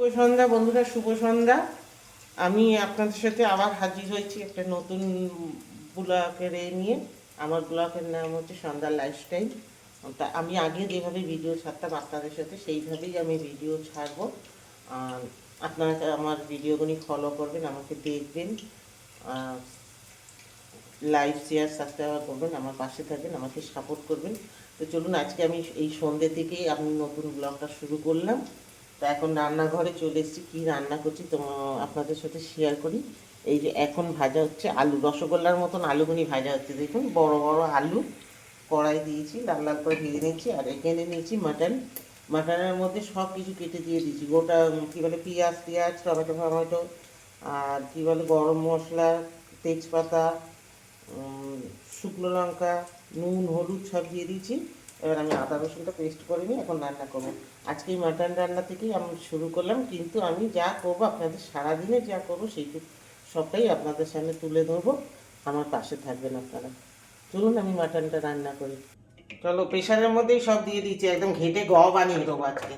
শুভ সন্ধ্যা বন্ধুরা, শুভ সন্ধ্যা। আমি আপনাদের সাথে আবার হাজির হয়েছি একটা নতুন ব্লগের নিয়ে। আমার ব্লগের নাম হচ্ছে সন্ধ্যা লাইফস্টাইল। তা আমি আগে যেভাবে ভিডিও ছাড়তাম আপনাদের সাথে, সেইভাবেই আমি ভিডিও ছাড়বো। আর আপনারা আমার ভিডিওগুলি ফলো করবেন, আমাকে দেখবেন, লাইক শেয়ার সাবস্ক্রাইব করবেন, আমার পাশে থাকবেন, আমাকে সাপোর্ট করবেন। তো চলুন, আজকে আমি এই সন্ধ্যে থেকেই আমি নতুন ব্লগটা শুরু করলাম। তো এখন রান্নাঘরে চলে এসেছি, কী রান্না করছি তো আপনাদের সাথে শেয়ার করি। এই যে এখন ভাজা হচ্ছে আলু, রসগোল্লার মতন আলুগুনি ভাজা হচ্ছে। দেখুন বড় বড় আলু কড়াই দিয়েছি, লাল লাল করে ভেজে নিয়েছি। আর এখানে নিয়েছি মাটন। মাটনের মধ্যে সব কিছু কেটে দিয়ে দিয়েছি, গোটা কী বলে পেঁয়াজ টিয়াজ, টমেটো ফমেটো, আর কী বলে গরম মশলা, তেজপাতা, শুকনো লঙ্কা, নুন হলুদ সব দিয়ে দিয়েছি। এবার আমি আদা রসুনটা পেস্ট করে নিই, এখন রান্না করবো। আজকে এই মাটন রান্না থেকেই আমি শুরু করলাম, কিন্তু আমি যা করবো আপনাদের সারাদিনে যা করবো সেইটুকু সবটাই আপনাদের সামনে তুলে ধরবো। আমার পাশে থাকবেন আপনারা। চলুন আমি মাটনটা রান্না করি। চলো, প্রেশারের মধ্যেই সব দিয়ে দিচ্ছি, একদম ঘেটে বানিয়ে দেবো আজকে।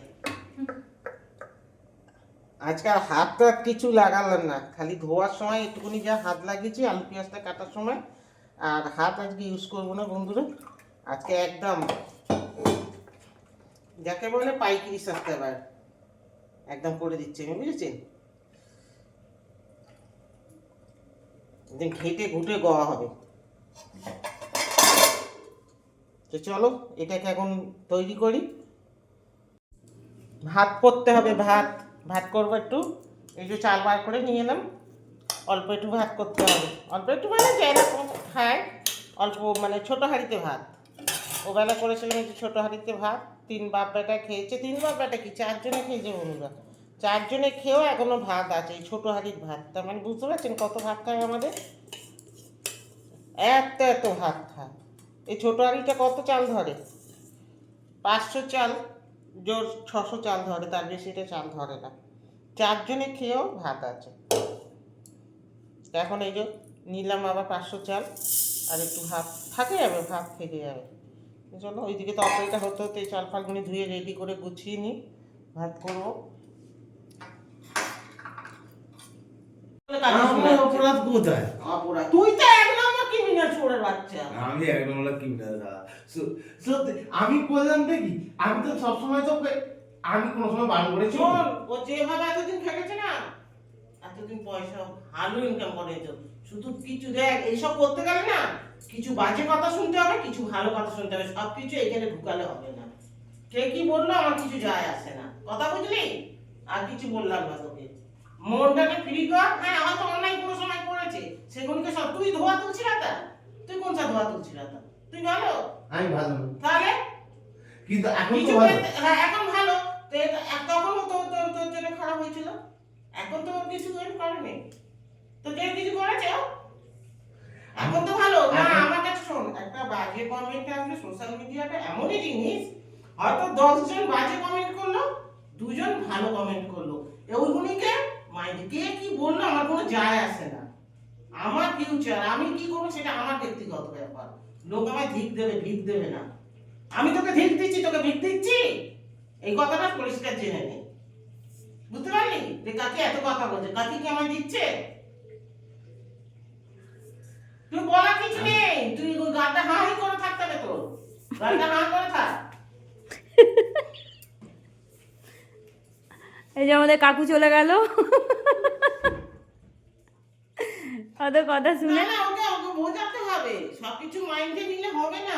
আজকে আর হাত টাত কিছু লাগালাম না, খালি ধোয়ার সময় একটুখানি যা হাত লাগিয়েছি আলু পেঁয়াজটা কাটার সময়। আর হাত আজকে ইউজ করবো না বন্ধুরা, আজকে একদম যাকে বলে পাইকারি সাবস্ক্রাইবার একদম করে দিচ্ছি আমি, বুঝেছেন? একদম ঘেটে ঘুটে গোয়া হবে। তো চলো এটাকে এখন তৈরি করি। ভাত করতে হবে, ভাত ভাত করবো একটু। এই যে চাল বার করে নিয়ে এলাম, অল্প একটু ভাত করতে হবে। অল্প একটু মানে যেরকম খায়, অল্প মানে ছোটো হাঁড়িতে ভাত। ওবেলা করেছিলাম এই যে ছোটো হাঁড়িতে ভাত, 3 বাপ বেটা খেয়েছে। 3 বাপ বেটা কি, 4 জনে খেয়েছে বন্ধুরা। 4 জনে খেয়েও এখনো ভাত আছে, এই ছোটো হাঁড়ির ভাত। তার মানে বুঝতে পারছেন কত ভাত খায় আমাদের, এত এত ভাত খায়। এই ছোটো হাঁড়িটা কত চাল ধরে? 500 চাল, জোর 600 চাল ধরে, তার বেশি এটা চাল ধরে না। 4 জনে খেয়েও ভাত আছে। এখন এই যে নিলাম আবার 500 চাল, আর একটু ভাত থাকে যাবে, ভাত থেকে যাবে। চলো ওইদিকে তরকারিটা হতে হতে এই চাল ফালগুলি ধুয়ে রেডি করে গুছিয়ে নিই, ভাত করবো। অপরাধ কোথায়? অপরাধ তুই তো এক নম্বর ক্রিমিনাল, চোরের বাচ্চা। আমি এক নম্বর ক্রিমিনাল দাদা। সত্যি আমি করলাম দেখি, আমি তো সবসময় তোকে, আমি কোনো সময় বারণ করেছি? শোন, ও যেভাবে এতদিন খেটেছে না, এতদিন পয়সা ভালো ইনকাম করে তো। শুধু কিছু দেখ, এইসব করতে গেলে না কিছু বাজে কথা শুনতে হবে, কিছু ভালো কথা শুনতে হবে, সব কিছু এখানে ঢুকালে হবে না। কে কি বললো আমার কিছু যায় আসে না, কথা বুঝলি? আর কিছু বললাম না তোকে। মনটাকে ফ্রি কর। হ্যাঁ, আমার তো অনলাইন কোনো সময় করেছে, সেগুলোকে সব তুই ধোয়া তুলছি না তা? তুই কোন সা ধোয়া তুলছি না তা? তুই ভালো? আমি ভালো না। তাহলে কিন্তু এখন তো কিছু ভালো। হ্যাঁ এখন ভালো। তো তখনও তোর জন্য খারাপ হয়েছিল, এখন তো কিছু করেনি। তো যে কিছু করেছে এখন তো ভালো না। আমার কাছে শোন, একটা বাজে কমেন্ট আসলে সোশ্যাল মিডিয়াটা এমনই জিনিস, হয়তো 10 জন বাজে কমেন্ট করলো, 2 জন ভালো কমেন্ট করলো, ওইগুলিকে মাইন্ড কে কি বললো আমার কোনো যায় আসে না। আমার ফিউচার আমি কি করবো সেটা আমার ব্যক্তিগত ব্যাপার। লোক আমায় ধিক দেবে, ভিক দেবে না। আমি তোকে ধিক দিচ্ছি, তোকে ভিক দিচ্ছি, এই কথাটা পরিষ্কার জেনে নে। বুঝতে পারলি যে কাকি এত কথা বলছে, কাকি কি আমায় দিচ্ছে? তুই বলার কিছু নেই, তুই ওই গানটা হাই করে থাকতে হবে, তোর গানটা হাই করে থাক। এই যে আমাদের কাকু চলে গেল ওদের কথা না শুনে। না, ওকে ওকে বোঝাতে হবে, সবকিছু মাইন্ডে নিলে হবে না।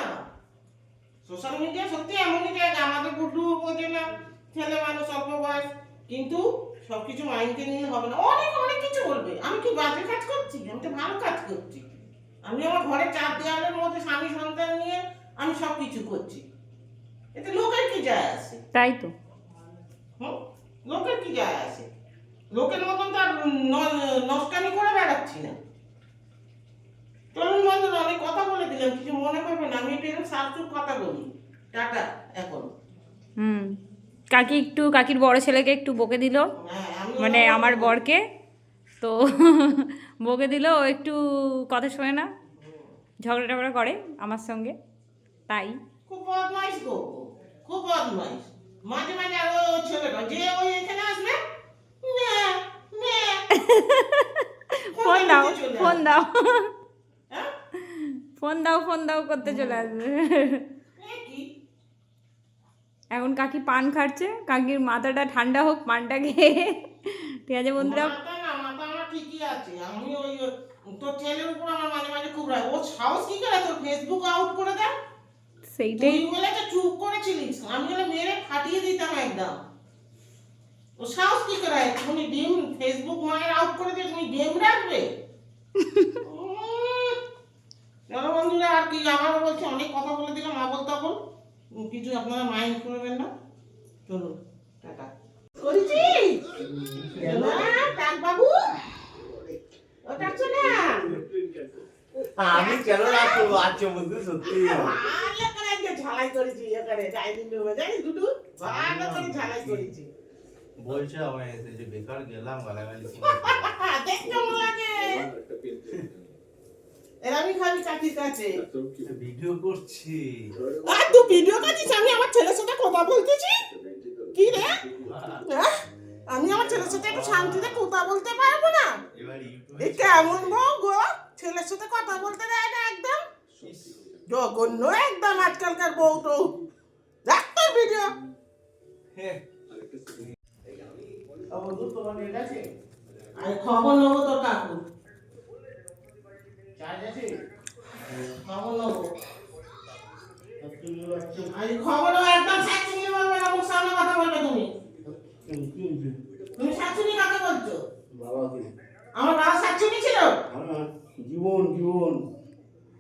সোশ্যাল মিডিয়া সত্যি এমনই জায়গা, আমাদের গুড্ডু বোঝে না, ছেলে মানুষ অল্প বয়স, কিন্তু সবকিছু মাইন্ডে নিলে হবে না। অনেক অনেক কিছু বলবে, আমি কি বাজে কাজ করছি? আমি তো ভালো কাজ করছি। আমি আমার ঘরে 4 দেওয়ালের মধ্যে স্বামী সন্তান নিয়ে আমি সব কিছু করছি, এতে লোকের কি যায় আসে? তাই তো। হুম, লোকের কি যায় আসে? লোকের মতন তো আর নষ্টামি করে বেড়াচ্ছি না। চলুন বন্ধুরা, অনেক কথা বলে দিলাম, কিছু মনে করবেন না, আমি একটু এরকম সাবচুপ কথা বলি। টাটা এখন। হুম। কাকির বড় ছেলেকে একটু বকে দিল, হ্যাঁ, আমি মানে আমার বরকে। তো বকে দিল, ও একটু কথা শোনে না, ঝগড়া টগড়া করে আমার সঙ্গে, তাই। খুব বদমাইশ গো, খুব বদমাইশ। মাঝে মাঝে আর ওই ছেলেটা যে ওই এখানে আসবে, ফোন দাও নিতে চলে ফোন আসবে। দাও হ্যাঁ? ফোন দাও করতে চলে আসবে এ কি? এখন কাকি পান খাচ্ছে, কাকির মাথাটা ঠান্ডা হোক পানটা খেয়ে। ঠিক আছে বন্ধুরা, মাথা না, মাথা আমার ঠিকই আছে। আমি ওই তোর ছেলের উপর আমার মাঝে মাঝে খুব রাগ। ও সাহস কি করে তোর ফেসবুক আউট করে দেয়? সেইটাই তুই বলে তো চুপ করেছিলিস, আমি হলে মেরে ফাটিয়ে দিতাম একদম। ও সাহস কি করে? তুমি গেম ফেসবুক মায়ের আউট করে দিয়ে তুমি গেম রাখবে? চলো বন্ধুরা, আর কি আমারও বলছে অনেক কথা বলে দিলাম আবল তাবল, কিছু আপনারা মাইন্ড করবেন না। চলুন টাটা। করেছি ডাক বাবু, ও ডাকছো না? আমি কেন রাগ করবো? আচ্ছা বন্ধু, সত্যি ভালো করে আজকে ঝালাই করেছি এখানে ডাইনিং রুমে, জানিস দুটো ভালো করে ঝালাই করেছি। বলছে আমায় এসে যে বেকার গেলাম গালাগালি দেখ কেমন লাগে। এরামি খাবি কাকির কাছে। ভিডিও করছি। আর তুই ভিডিও করছিস, আমি আমার ছেলের সাথে কথা বলতেছি? কি রে? হ্যাঁ? আমি আমার ছেলের সাথে একটু শান্তিতে কথা বলতে পারবো না? এবার ইউটিউবে এই কেমন বউ গো, ছেলের সাথে কথা বলতে দেয় না একদম। জঘন্য একদম আজকালকার বউ তো। দেখ তোর ভিডিও। আরে খবর নেবো তোর কাকু। খবর নেবো। আরে খবর নেবো, একদম শাকচুনি বলবে না, মুখ সামনে কথা বলবে তুমি। তুমি শাকচুনি কাকে বলছো? আমার বাবা শাকচুনি ছিল? জীবন জীবন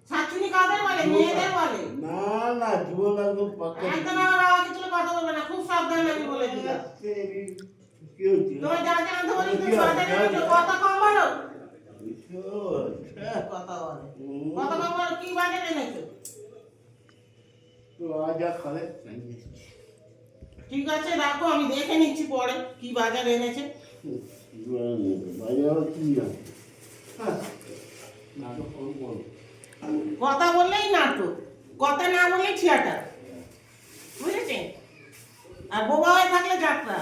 শাকচুনি কাদের বলে? মেয়েদের বলে। না না জীবন একদম পাক্কা একদম আমার বাবাকে তুলে কথা বলবে না, খুব সাবধানে আমি বলে দিলাম। কি হচ্ছে তোমার যা জানতে বলি তুমি সাবধানে বলো, কথা কম বলো। কথা বলে, কথা কম বলো। কি বাজে এনেছো? তো আজ আর খালে ঠিক আছে রাখো, আমি দেখে নিচ্ছি পরে কি বাজার এনেছে। বাজার কি আছে না তো ফোন করো কথা বললেই নাটক, কথা না বললেই থিয়েটার, বুঝেছেন? আর বোবা হয়ে থাকলে যাত্রা।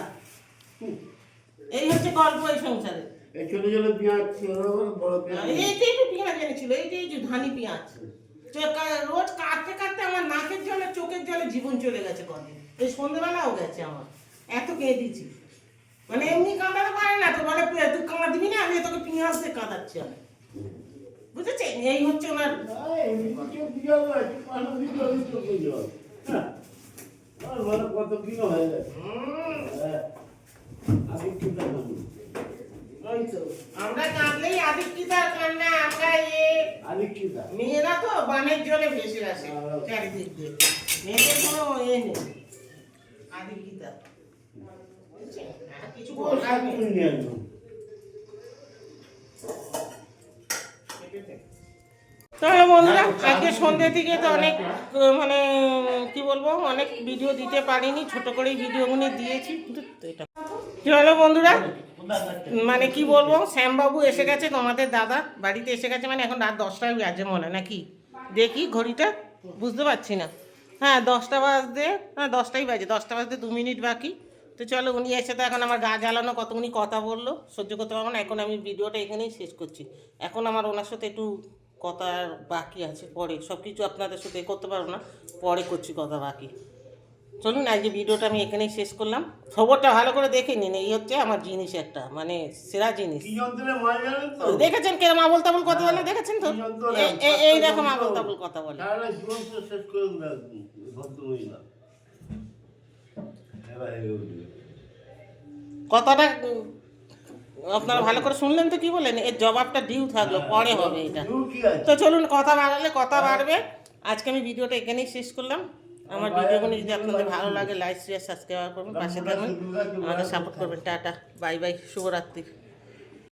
এই হচ্ছে গল্প এই সংসারে। এই ছোট ছোট পেঁয়াজ ছিল বড় পেঁয়াজ এইটাই তো পেঁয়াজ এনেছিল, এইটাই যে ধানি পেঁয়াজ। রোজ কাটতে কাটতে আমার নাকের জলে চোখের জলে জীবন চলে গেছে কদিন। এই সন্ধ্যেবেলাও গেছে আমার, এত কেঁদেছি। মানে এমনি কাঁদাতে পারে না তো, বলে তুই কাঁদা দিবি না, আমি তোকে পেঁয়াজ দিয়ে কাঁদাচ্ছি আমি, বুঝেছেন? এই হচ্ছে ওনার। কত কিলো হয়ে যায় আমি কি জানি ওই তো, আমরা কাঁদলেই আদিক্ষিতার কান্না, আমরা আমি কি জানি মেয়েরা তো বানের জলে ভেসে আসে চারিদিক দিয়ে, মেয়েদের কোনো নেই আদিক্ষিতা। বুঝেছেন? আর কিছু বলার নেই। নিয়ে আসবো তাহলে বন্ধুরা, আজকে সন্ধ্যে থেকে তো অনেক মানে কি বলবো, অনেক ভিডিও দিতে পারিনি, ছোট করেই ভিডিওগুলো দিয়েছি। এটা চলো বন্ধুরা, মানে কি বলবো, শ্যামবাবু এসে গেছে, তোমাদের দাদা বাড়িতে এসে গেছে, মানে এখন রাত 10টায় বাজে মনে হয় নাকি, দেখি ঘড়িটা বুঝতে পারছি না। হ্যাঁ 10টা বাজতে, হ্যাঁ 10টাই বাজে, 10টা বাজতে 2 মিনিট বাকি। তো চলো, উনি এসে তো এখন আমার গা জ্বালানো কত উনি কথা বললো, সহ্য করতে পারবো না। এখন আমি ভিডিওটা এখানেই শেষ করছি। এখন আমার ওনার সাথে একটু কথা বাকি আছে, পরে সব কিছু আপনাদের সাথে করতে পারবো না, পরে করছি কথা বাকি। চলুন আজকে ভিডিওটা আমি এখানেই শেষ করলাম। খবরটা ভালো করে দেখে নিন, এই হচ্ছে আমার জিনিস একটা, মানে সেরা জিনিস। কি যন্ত্রে মার জানেন তো দেখেছেন কেরম আবল তাবল কথা বলে, দেখেছেন তো? কি যন্ত্রণা, এইরকম আবল তাবল কথা বলে। সারা জীবন তো শেষ করে দেয় ভদ্রমহিলা এবার কথাটা আপনারা ভালো করে শুনলেন তো কি বলেন, এর জবাবটা ডিউ থাকলো, পরে হবে এটা। কি আছে তো চলুন, কথা বাড়ালে কথা বাড়বে। আজকে আমি ভিডিওটা এখানেই শেষ করলাম। আমার ভিডিওগুলো যদি আপনাদের ভালো লাগে, লাইক শেয়ার সাবস্ক্রাইব করবেন, পাশে থাকবেন, আমাকে সাপোর্ট করবেন। টাটা, বাই বাই, শুভরাত্রি।